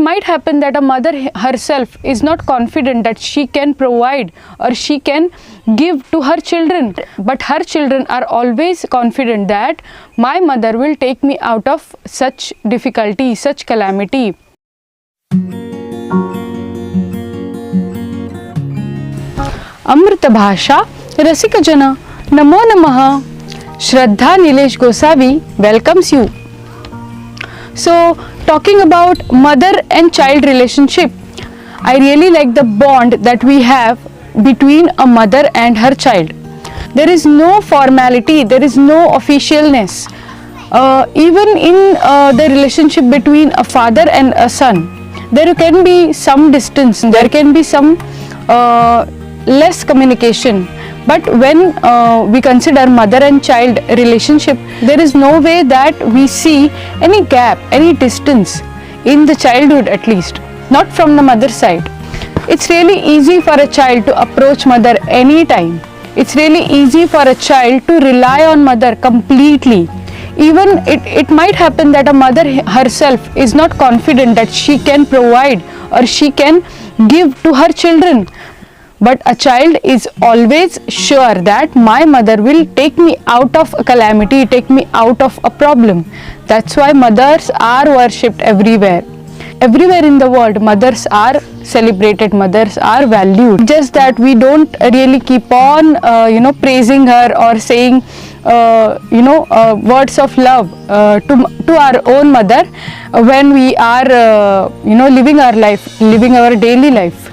might happen that a mother herself is not confident that she can provide or she can give to her children, but her children are always confident that my mother will take me out of such difficulty, such calamity. Amrita Bhasha Rasika Jana Namo Namaha. Shraddha Nilesh Gosavi welcomes you. So, talking about mother and child relationship, I really like the bond that we have between a mother and her child. There is no formality, there is no officialness. Even in the relationship between a father and a son, there can be some distance, there can be some less communication. But when we consider mother and child relationship, there is no way that we see any gap, any distance in the childhood, at least, not from the mother side. It's really easy for a child to approach mother anytime. It's really easy for a child to rely on mother completely. Even it might happen that a mother herself is not confident that she can provide or she can give to her children. But a child is always sure that my mother will take me out of a calamity, take me out of a problem. That's why mothers are worshipped everywhere. Everywhere in the world, mothers are celebrated, mothers are valued. Just that we don't really keep on, praising her or saying, words of love to our own mother when we are, living our life, living our daily life.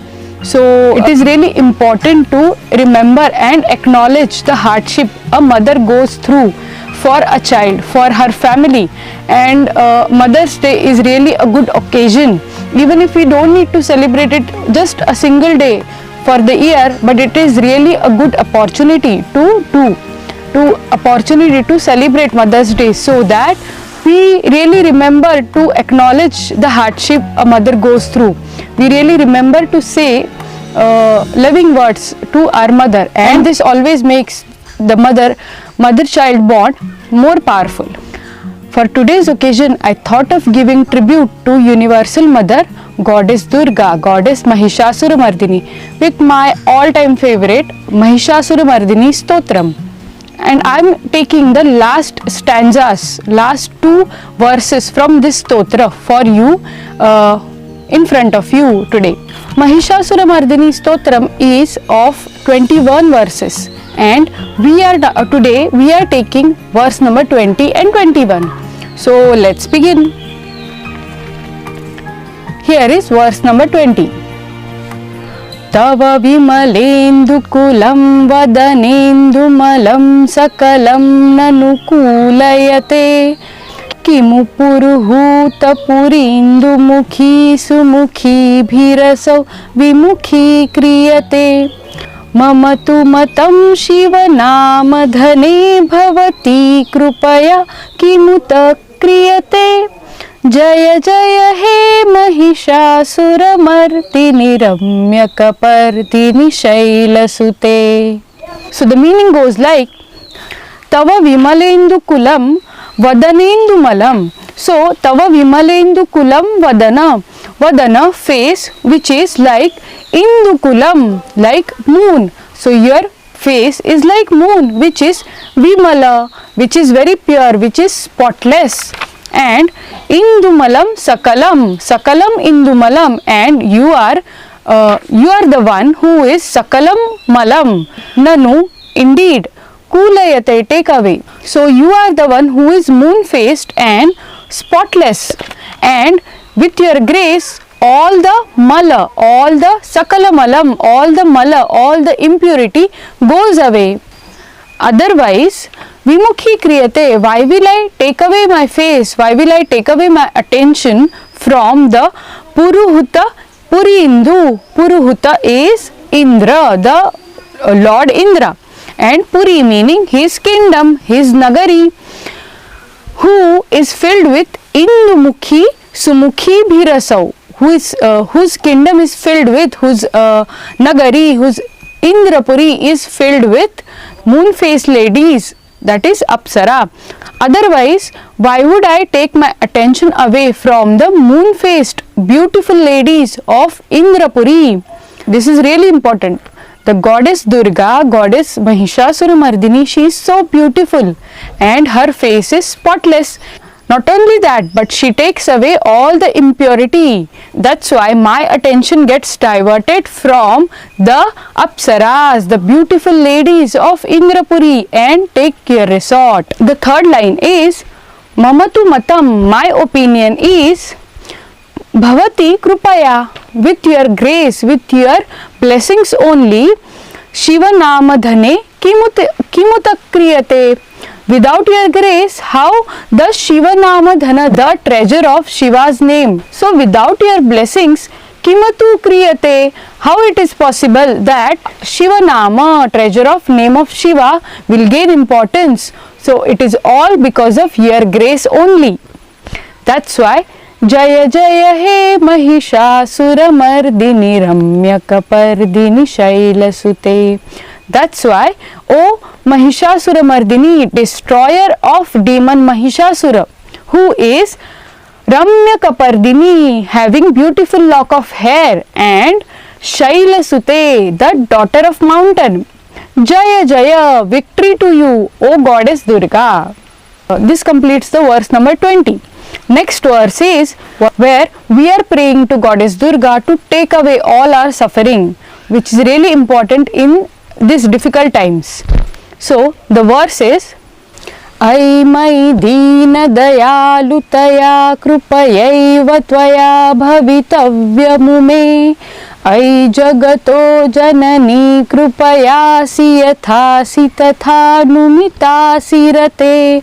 So it is really important to remember and acknowledge the hardship a mother goes through for a child, for her family. And Mother's Day is really a good occasion, even if we don't need to celebrate it just a single day for the year, but it is really a good opportunity to celebrate Mother's Day, so that we really remember to acknowledge the hardship a mother goes through. We really remember to say loving words to our mother, and this always makes the mother-child bond more powerful. For today's occasion, I thought of giving tribute to Universal Mother, Goddess Durga, Goddess Mahishasuramardini, with my all-time favorite Mahishasuramardini Stotram. And I'm taking the last stanzas, last 2 verses from this stotra for you in front of you today. Mahishasuramardini Stotram is of 21 verses, and today we are taking verse number 20 and 21. So let's begin. Here is verse number 20. Tava vimalendukulam vadanendumalam sakalam nanukulayate किमु पुरुहूत पुरीन्दुमुखी सुमुखी भीरसौ विमुखी क्रियते मम तु मतं शिवनामधने भवती कृपया किमुत क्रियते जय जय हे Mahishasuramardini रम्यकपर्दिनि शैलसुते. So the meaning goes like, Tava vimalendu kulam Vadanendu malam. So, Tava vimalendu kulam Vadana face, which is like Indukulam, like moon. So, your face is like moon, which is Vimala, which is very pure, which is spotless. And Indumalam Sakalam, Sakalam Indumalam, and you are the one who is Sakalam Malam, Nanu, indeed. Kulayate, take away. So you are the one who is moon-faced and spotless, and with your grace all the mala, all the sakala malam, all the mala, all the impurity goes away. Otherwise, vimukhi kriyate, why will I take away my face, why will I take away my attention from the Puruhuta, Purindu. Puruhuta is Indra, the Lord Indra. And Puri meaning his kingdom, his nagari, who is filled with Indumukhi Sumukhi Bhirasau, whose kingdom is filled with, whose nagari, whose Indrapuri is filled with moon-faced ladies, that is Apsara. Otherwise, why would I take my attention away from the moon-faced beautiful ladies of Indrapuri? This is really important. The goddess Durga, goddess Mahishasuramardini, she is so beautiful and her face is spotless. Not only that, but she takes away all the impurity. That's why my attention gets diverted from the Apsaras, the beautiful ladies of Indrapuri, and take your resort. The third line is Mamatu Matam, my opinion is Bhavati Krupaya, with your grace, with your blessings only, Shiva Namadhane Kimuta Kriyate. Without your grace, how does Shiva Namadhana, the treasure of Shiva's name? So without your blessings, Kimatu Kriyate, how it is possible that Shiva Nama, treasure of name of Shiva, will gain importance? So it is all because of your grace only. That's why Jaya Jaya He Mahishasuramardini Ramyakapardini Shailasute. That's why, O Mahishasuramardini, destroyer of demon Mahishasura, who is Ramyakapardini, having beautiful lock of hair, and Shailasute, the daughter of mountain. Jaya Jaya, victory to you, O goddess Durga. This completes the verse number 20. Next verse is where we are praying to goddess Durga to take away all our suffering, which is really important in these difficult times. So the verse is Ai mai dina dayalutaya krupayaiva tvaya bhavitavyamu me Ai jagato janani krupayasi yathasi tatha numitasi rate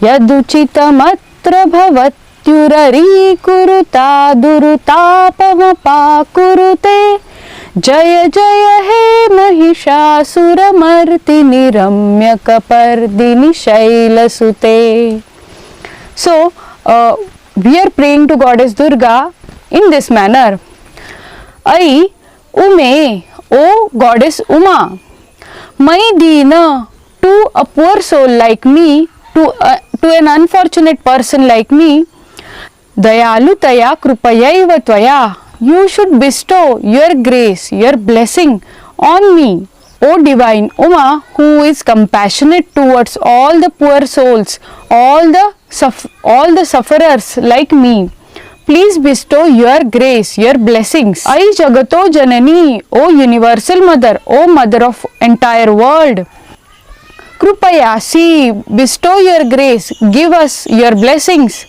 yaduchitamatra bhavatyurari kuruta durutapamapa kurute Jaya Jaya He Mahishasuramardini Ramyakapardini Shailasute. So, we are praying to goddess Durga in this manner. Ai Ume, O goddess Uma, Mai Dina, to a poor soul like me, to an unfortunate person like me, Dayalutaya Krupayaiva Tvaya, you should bestow your grace, your blessing on me, O divine Uma, who is compassionate towards all the poor souls, all the sufferers like me. Please bestow your grace, your blessings. Ai Jagato Janani, O universal mother, O mother of entire world. Krupayasi, bestow your grace, give us your blessings.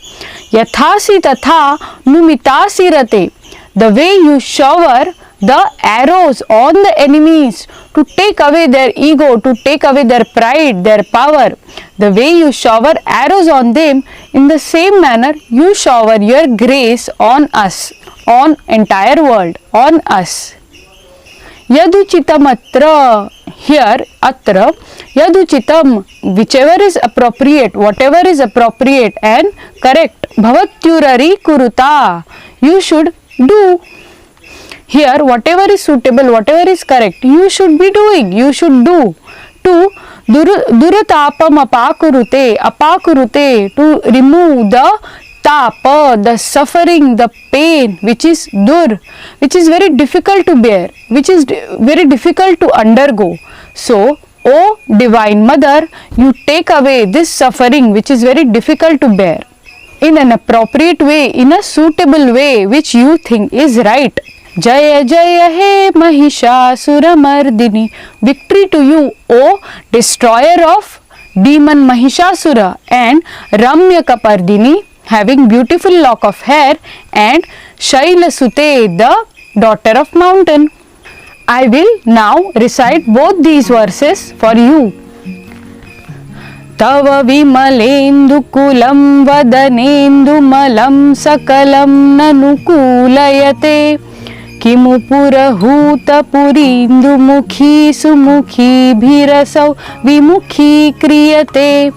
Yathasi tatha numitasi rate. The way you shower the arrows on the enemies to take away their ego, to take away their pride, their power, the way you shower arrows on them, in the same manner you shower your grace on us, on entire world, on us. Yaduchitam atra, here atra, yaduchitam, whichever is appropriate, whatever is appropriate and correct, bhavatyurari kuruta, you should do. Here whatever is suitable, whatever is correct, you should be doing, you should do. To duratapam apakurute, to remove the tapa, the suffering, the pain, which is dur, which is very difficult to bear, which is very difficult to undergo. So, O divine mother, you take away this suffering which is very difficult to bear in an appropriate way, in a suitable way which you think is right. Jaya Jaya He Mahishasuramardini, victory to you, O destroyer of demon Mahishasura, and Ramyakapardini, having beautiful lock of hair, and Shailasute, the daughter of mountain. I will now recite both these verses for you. Tava vimalendukulam vadanendumalam sakalam nanukulayate Kimu purahuta purindumukhi sumukhi bhirasau vimukhi kriyate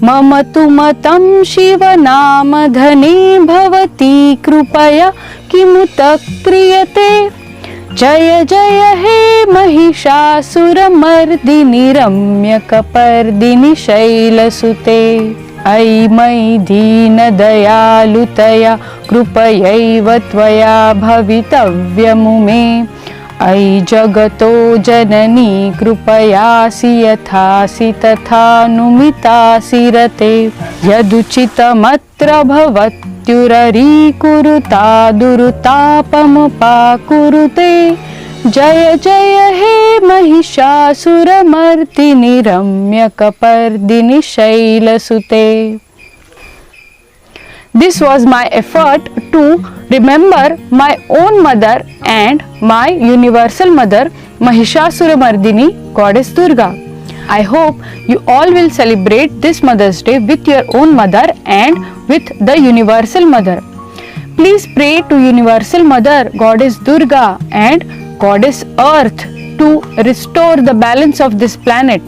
Mamatu matam shiva namadhane bhavati krupaya kimuta kriyate Jaya Jaya He Mahishasuramardini Ramyakapardini Shailasute. अयि मयि दीनदयालुतया कृपयैव त्वया भवितव्यमुमे अयि जगतो जननी कृपयासि यथासि तथानुमितासि रते यदुचितमत्र भवत्युररीकुरुता दुरुतापमुपाकुरुते जय जय हे Mahishasuramardini रम्यकपर्दिनि शैलसुते. This was my effort to remember my own mother and my universal mother Mahishasuramardini goddess Durga. I hope you all will celebrate this Mother's Day with your own mother and with the universal mother. Please pray to universal mother goddess Durga and goddess Earth to restore the balance of this planet.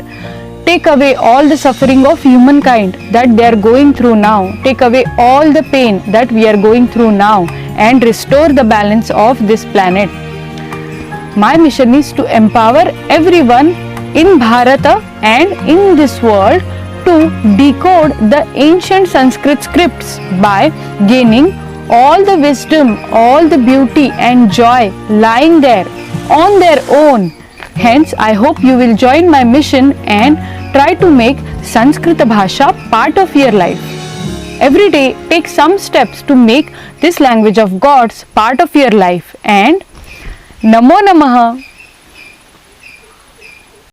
Take away all the suffering of humankind that they are going through now. Take away all the pain that we are going through now and restore the balance of this planet. My mission is to empower everyone in Bharata and in this world to decode the ancient Sanskrit scripts by gaining all the wisdom, all the beauty and joy lying there on their own. Hence, I hope you will join my mission and try to make Sanskrita Bhasha part of your life. Every day, take some steps to make this language of gods part of your life. And Namo Namaha.